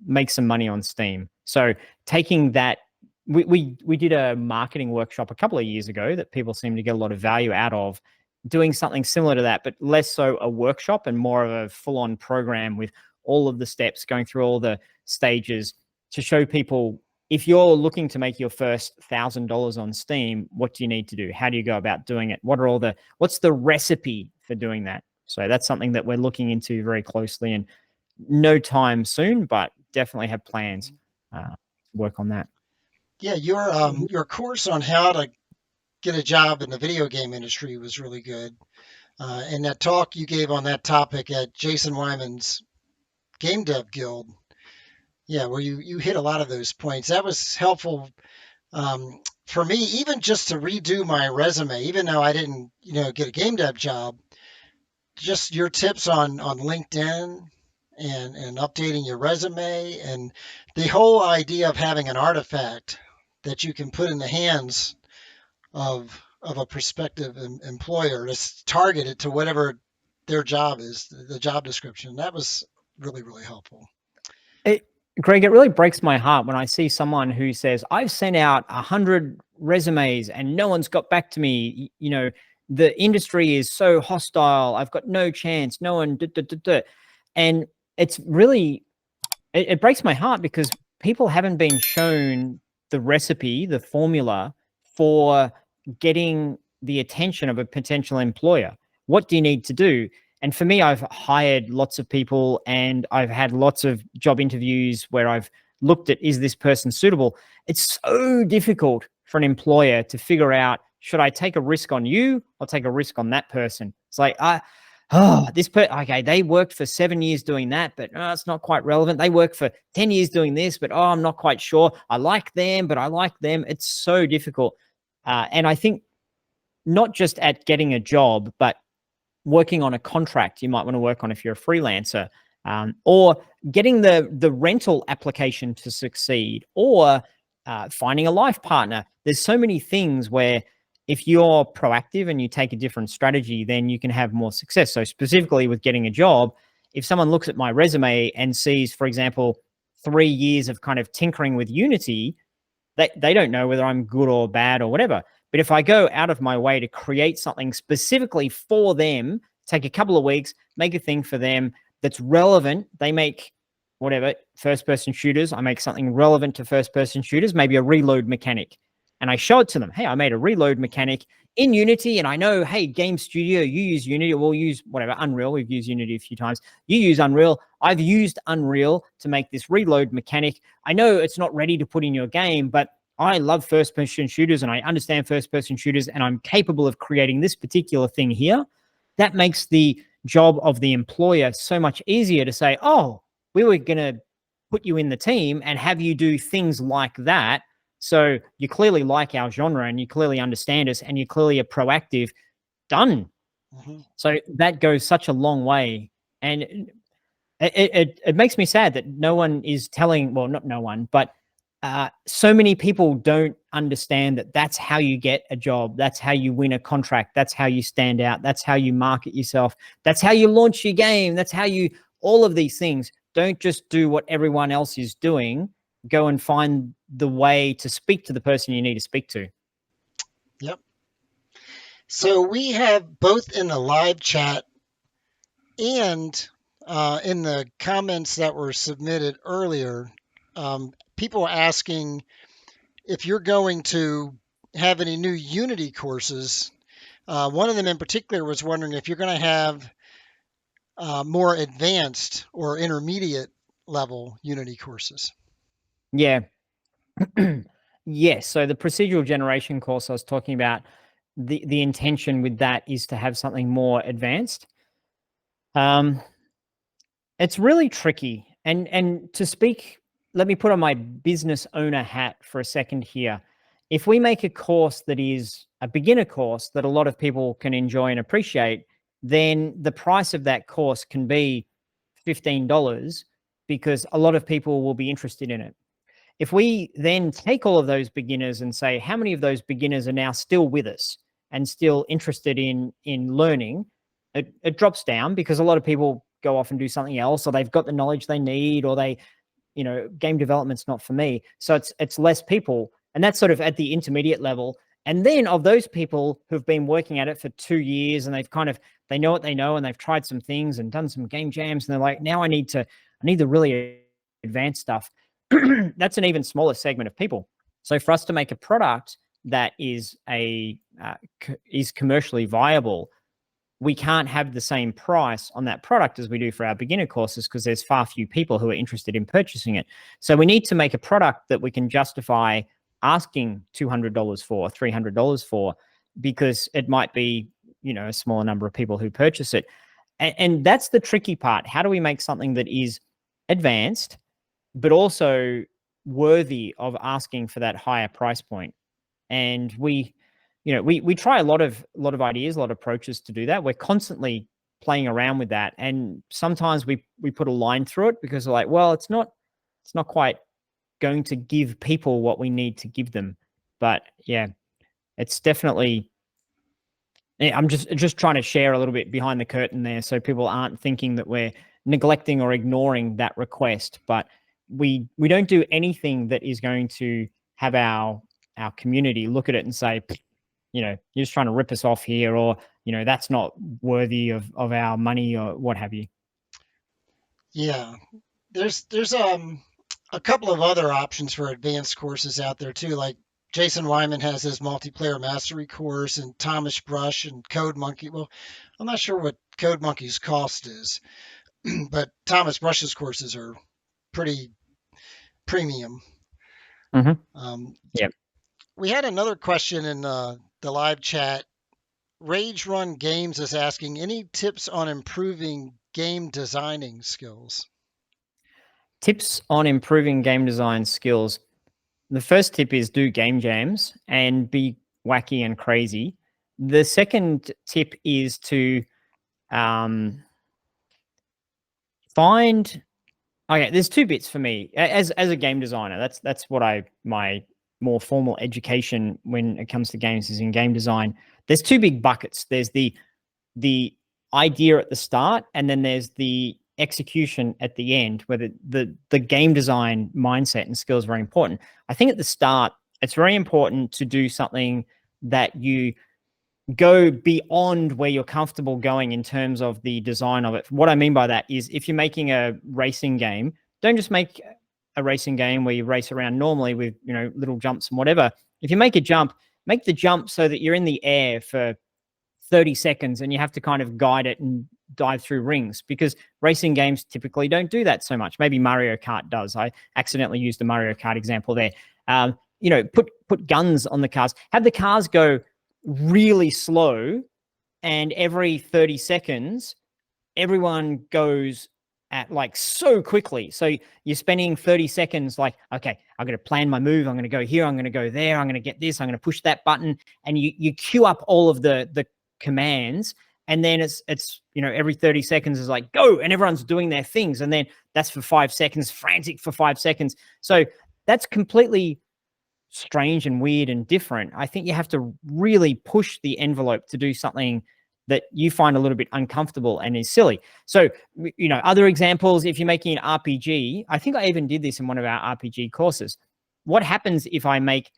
make some money on Steam? So taking that, we did a marketing workshop a couple of years ago that people seem to get a lot of value out of, doing something similar to that, but less so a workshop and more of a full-on program with all of the steps, going through all the stages to show people, if you're looking to make your first $1,000 on Steam, what do you need to do? How do you go about doing it? What's the recipe for doing that? So that's something that we're looking into very closely, and no time soon, but definitely have plans to work on that. Yeah, your course on how to get a job in the video game industry was really good. And that talk you gave on that topic at Jason Wyman's Game Dev Guild, yeah, where you hit a lot of those points. That was helpful for me, even just to redo my resume, even though I didn't, get a game dev job. Just your tips on LinkedIn and updating your resume, and the whole idea of having an artifact that you can put in the hands of a prospective employer to target it to whatever their job is, the job description. That was really, really helpful. Greg, it really breaks my heart when I see someone who says, I've sent out 100 resumes and no one's got back to me. The industry is so hostile. I've got no chance. No one. And it's really, it breaks my heart because people haven't been shown the recipe, the formula for getting the attention of a potential employer. What do you need to do? And for me, I've hired lots of people and I've had lots of job interviews where I've looked at, is this person suitable? It's so difficult for an employer to figure out, should I take a risk on you or take a risk on that person? It's like, oh, okay, they worked for 7 years doing that, but it's not quite relevant. They worked for 10 years doing this, but I'm not quite sure. I like them, but I like them. It's so difficult. And I think not just at getting a job, but working on a contract you might want to work on if you're a freelancer, or getting the rental application to succeed, or finding a life partner. There's so many things where if you're proactive and you take a different strategy, then you can have more success. So specifically with getting a job, if someone looks at my resume and sees, for example, 3 years of kind of tinkering with Unity, they don't know whether I'm good or bad or whatever. But if I go out of my way to create something specifically for them, take a couple of weeks, make a thing for them that's relevant, they make whatever, first person shooters, I make something relevant to first person shooters, maybe a reload mechanic. And I show it to them. Hey, I made a reload mechanic in Unity. And I know, hey, Game Studio, you use Unity, or we'll use whatever, Unreal. We've used Unity a few times. You use Unreal. I've used Unreal to make this reload mechanic. I know it's not ready to put in your game, but I love first person shooters and I understand first person shooters, and I'm capable of creating this particular thing here. That makes the job of the employer so much easier to say, oh, we were going to put you in the team and have you do things like that. So you clearly like our genre and you clearly understand us and you clearly are proactive. Done. Mm-hmm. So that goes such a long way. And it makes me sad that no one is telling, well, not no one, but so many people don't understand that that's how you get a job. That's how you win a contract. That's how you stand out. That's how you market yourself. That's how you launch your game. That's how you, all of these things. Don't just do what everyone else is doing. Go and find the way to speak to the person you need to speak to. Yep. So we have both in the live chat and in the comments that were submitted earlier, people are asking if you're going to have any new Unity courses. One of them in particular was wondering if you're going to have more advanced or intermediate level Unity courses. Yeah. Yes. So the procedural generation course I was talking about, the intention with that is to have something more advanced. It's really tricky. And to speak, let me put on my business owner hat for a second here. If we make a course that is a beginner course that a lot of people can enjoy and appreciate, then the price of that course can be $15 because a lot of people will be interested in it. If we then take all of those beginners and say, how many of those beginners are now still with us and still interested in learning, it drops down because a lot of people go off and do something else, or they've got the knowledge they need, or they, game development's not for me. So it's less people. And that's sort of at the intermediate level. And then of those people who've been working at it for 2 years and they know what they know and they've tried some things and done some game jams and they're like, now I need the really advanced stuff. That's an even smaller segment of people. So for us to make a product that is commercially viable, we can't have the same price on that product as we do for our beginner courses because there's far few people who are interested in purchasing it. So we need to make a product that we can justify asking $200 for, $300 for, because it might be, a smaller number of people who purchase it. And that's the tricky part. How do we make something that is advanced, but also worthy of asking for that higher price point? And we try a lot of ideas, a lot of approaches to do that. We're constantly playing around with that. And sometimes we put a line through it because we're like, well, it's not quite going to give people what we need to give them. But yeah, it's definitely, I'm just trying to share a little bit behind the curtain there so people aren't thinking that we're neglecting or ignoring that request. But we don't do anything that is going to have our community look at it and say, you're just trying to rip us off here, or, that's not worthy of our money or what have you. Yeah. There's a couple of other options for advanced courses out there too. Like Jason Wyman has his multiplayer mastery course, and Thomas Brush and Code Monkey. Well, I'm not sure what Code Monkey's cost is, but Thomas Brush's courses are pretty premium. Mm-hmm. Yeah. We had another question in the live chat Rage Run Games is asking any tips on improving game designing skills? Tips on improving game design skills. The first tip is do game jams and be wacky and crazy. The second tip is to find. Okay, there's two bits for me as a game designer. That's what my more formal education when it comes to games is in game design. There's two big buckets. There's the idea at the start, and then there's the execution at the end, where the game design mindset and skills are very important. I think at the start, it's very important to do something that you go beyond where you're comfortable going in terms of the design of it. What I mean by that is if you're making a racing game, don't just make a racing game where you race around normally with, little jumps and whatever. If you make a jump, make the jump so that you're in the air for 30 seconds and you have to kind of guide it and dive through rings, because racing games typically don't do that so much. Maybe Mario Kart does. I accidentally used the Mario Kart example there. Put guns on the cars, have the cars go really slow, and every 30 seconds everyone goes at like so quickly. So you're spending 30 seconds like, okay, I'm going to plan my move. I'm going to go here. I'm going to go there. I'm going to get this. I'm going to push that button. And you queue up all of the commands. And then it's every 30 seconds is like, go. And everyone's doing their things. And then that's for 5 seconds, frantic for 5 seconds. So that's completely strange and weird and different. I think you have to really push the envelope to do something that you find a little bit uncomfortable and is silly. So, other examples, if you're making an RPG, I think I even did this in one of our RPG courses. What happens if I make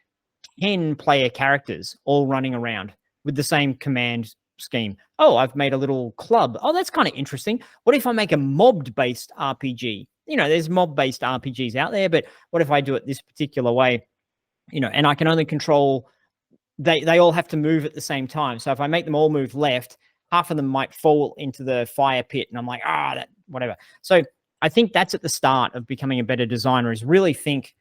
10 player characters all running around with the same command scheme? Oh, I've made a little club. Oh, that's kind of interesting. What if I make a mob-based RPG? There's mob-based RPGs out there, but what if I do it this particular way? And I can only control, they all have to move at the same time. So if I make them all move left, half of them might fall into the fire pit, and I'm like, that whatever. So I think that's at the start of becoming a better designer, is really think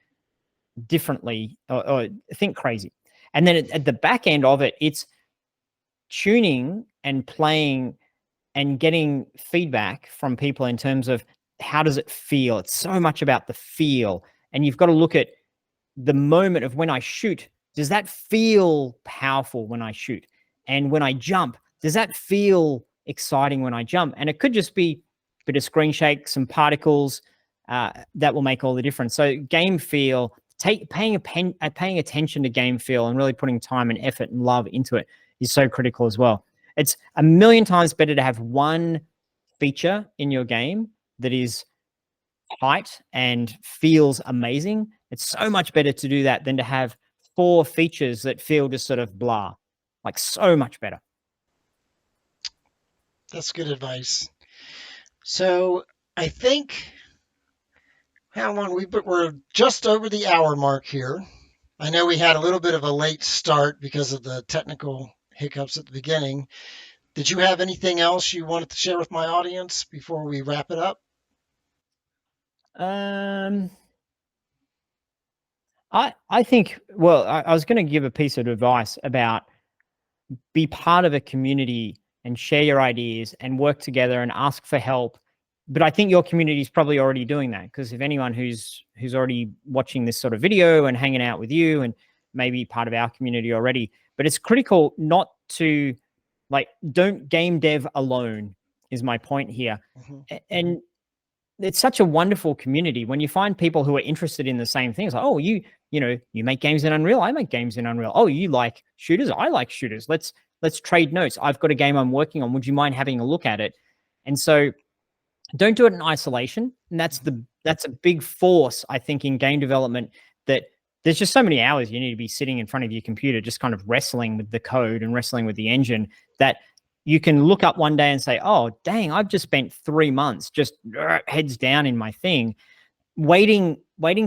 differently or think crazy. And then at the back end of it, it's tuning and playing and getting feedback from people in terms of how does it feel. It's so much about the feel, and you've got to look at the moment of when I shoot. Does that feel powerful when I shoot? And when I jump, does that feel exciting when I jump? And it could just be a bit of screen shake, some particles, that will make all the difference. So game feel, paying attention to game feel and really putting time and effort and love into it is so critical as well. It's a million times better to have one feature in your game that is tight and feels amazing. It's so much better to do that than to have 4 features that feel just sort of blah. Like, so much better. That's good advice. So I think, how long we're just over the hour mark here. I know we had a little bit of a late start because of the technical hiccups at the beginning. Did you have anything else you wanted to share with my audience before we wrap it up? I think, well, I was going to give a piece of advice about be part of a community and share your ideas and work together and ask for help. But I think your community is probably already doing that, because if anyone who's already watching this sort of video and hanging out with you and maybe part of our community already, but it's critical not to, like, don't game dev alone is my point here. Mm-hmm. And it's such a wonderful community when you find people who are interested in the same things. Like, oh, you make games in Unreal. I make games in Unreal. Oh, you like shooters. I like shooters. Let's trade notes. I've got a game I'm working on. Would you mind having a look at it? And so don't do it in isolation. And that's a big force, I think, in game development, that there's just so many hours you need to be sitting in front of your computer, just kind of wrestling with the code and wrestling with the engine, that you can look up one day and say, oh, dang, I've just spent 3 months just heads down in my thing, waiting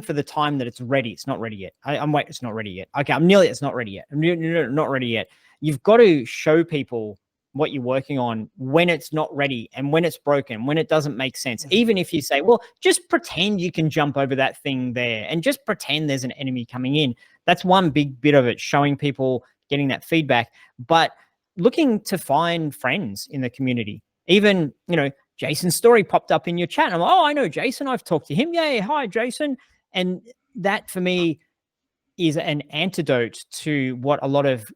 for the time that it's ready. It's not ready yet. I'm waiting. It's not ready yet. Okay, it's not ready yet. I'm not ready yet. You've got to show people what you're working on when it's not ready and when it's broken, when it doesn't make sense. Mm-hmm. Even if you say, well, just pretend you can jump over that thing there and just pretend there's an enemy coming in. That's one big bit of it, showing people, getting that feedback. But looking to find friends in the community. Even, Jason's story popped up in your chat. And I'm like, oh, I know Jason. I've talked to him. Yay. Hi, Jason. And that for me is an antidote to what a lot of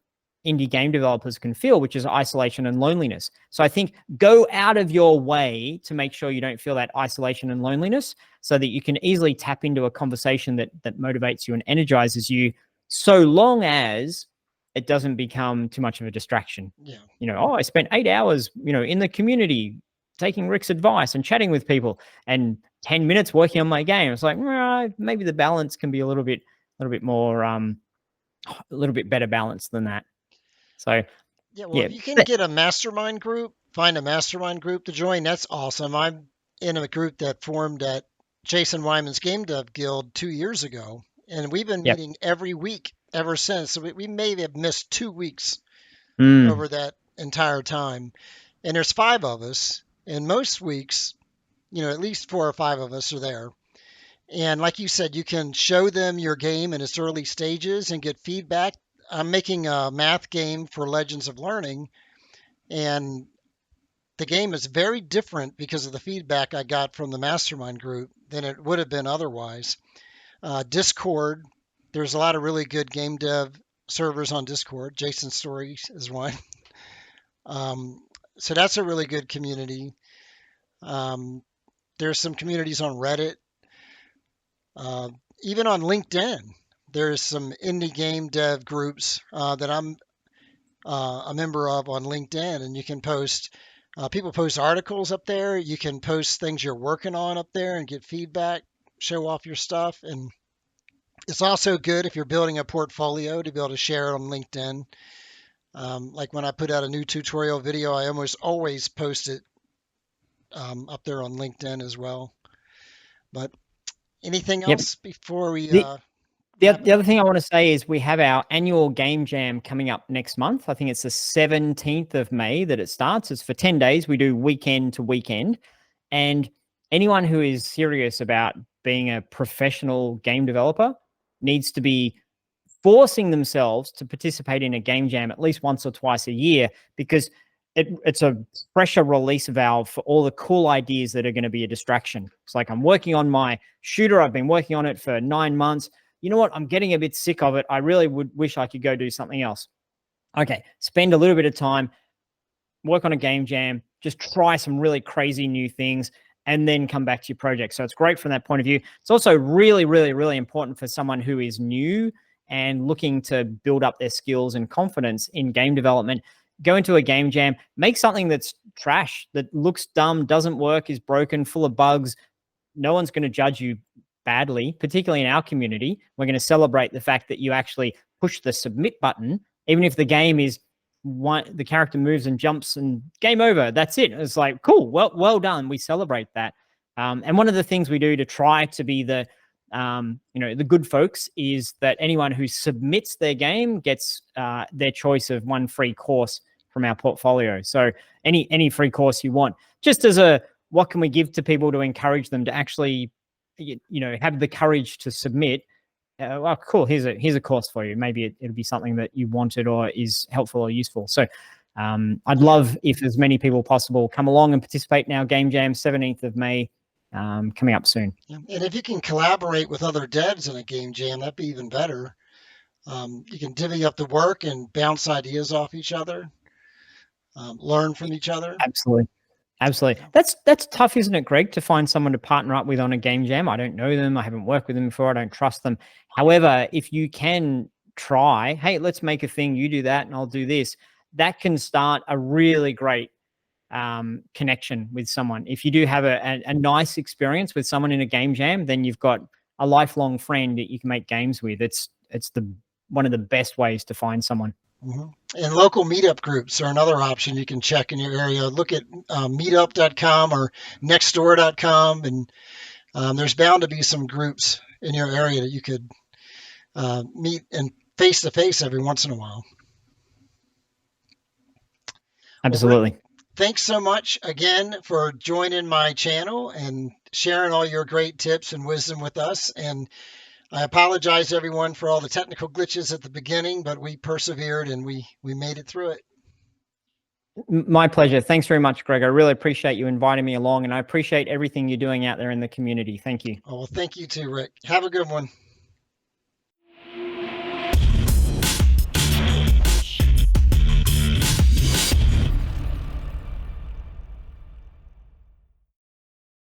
indie game developers can feel, which is isolation and loneliness. So I think go out of your way to make sure you don't feel that isolation and loneliness, so that you can easily tap into a conversation that motivates you and energizes you, so long as it doesn't become too much of a distraction. Yeah. I spent 8 hours, in the community taking Rick's advice and chatting with people, and 10 minutes working on my game. It's like, maybe the balance can be a little bit more, a little bit better balance than that. So, Yeah, well, yeah. if you can get a mastermind group, find a mastermind group to join. That's awesome. I'm in a group that formed at Jason Wyman's Game Dev Guild 2 years ago, and we've been Yep. meeting every week ever since. So we may have missed 2 weeks Mm. over that entire time. And there's 5 of us, and most weeks, at least 4 or 5 of us are there. And like you said, you can show them your game in its early stages and get feedback. I'm making a math game for Legends of Learning, and the game is very different because of the feedback I got from the mastermind group than it would have been otherwise. Discord, there's a lot of really good game dev servers on Discord. Jason's Stories is one. So that's a really good community. There's some communities on Reddit. Even on LinkedIn, there's some indie game dev groups that I'm a member of on LinkedIn, and you can post. People post articles up there. You can post things you're working on up there and get feedback, show off your stuff, and it's also good if you're building a portfolio to be able to share it on LinkedIn. Like when I put out a new tutorial video, I almost always post it up there on LinkedIn as well. But anything Yep. else before we The wrap it other up? thing I want to say is we have our annual game jam coming up next month. I think it's the 17th of May that it starts. It's for 10 days. We do weekend to weekend. And anyone who is serious about being a professional game developer needs to be forcing themselves to participate in a game jam at least once or twice a year, because it's a pressure release valve for all the cool ideas that are going to be a distraction. It's like, I'm working on my shooter. I've been working on it for 9 months. You know what? I'm getting a bit sick of it. I really would wish I could go do something else. Okay, spend a little bit of time, work on a game jam, just try some really crazy new things, and then come back to your project. So it's great from that point of view. It's also really, really, really important for someone who is new and looking to build up their skills and confidence in game development. Go into a game jam, make something that's trash, that looks dumb, doesn't work, is broken, full of bugs. No one's going to judge you badly, particularly in our community. We're going to celebrate the fact that you actually push the submit button, even if the game is the character moves and jumps and game over. That's it. It's like, cool, well done. We celebrate that. And one of the things we do to try to be the good folks is that anyone who submits their game gets their choice of one free course from our portfolio. So any free course you want, just as a, what can we give to people to encourage them to actually, have the courage to submit. Well, cool. Here's a course for you. Maybe it'll be something that you wanted or is helpful or useful. So I'd love if as many people possible come along and participate in our game jam, 17th of May, coming up soon. And if you can collaborate with other devs in a game jam, that'd be even better. You can divvy up the work and bounce ideas off each other, learn from each other. Absolutely. That's tough, isn't it, Greg, to find someone to partner up with on a game jam? I don't know them. I haven't worked with them before. I don't trust them. However, if you can try, hey, let's make a thing. You do that and I'll do this. That can start a really great connection with someone. If you do have a nice experience with someone in a game jam, then you've got a lifelong friend that you can make games with. It's one of the best ways to find someone. Mm-hmm. And local meetup groups are another option you can check in your area. Look at meetup.com or nextdoor.com, and there's bound to be some groups in your area that you could meet and face-to-face every once in a while. Absolutely. Well, Rick, thanks so much again for joining my channel and sharing all your great tips and wisdom with us. And I apologize, everyone, for all the technical glitches at the beginning, but we persevered and we made it through it. My pleasure. Thanks very much, Greg. I really appreciate you inviting me along, and I appreciate everything you're doing out there in the community. Thank you. Oh, well, thank you too, Rick. Have a good one.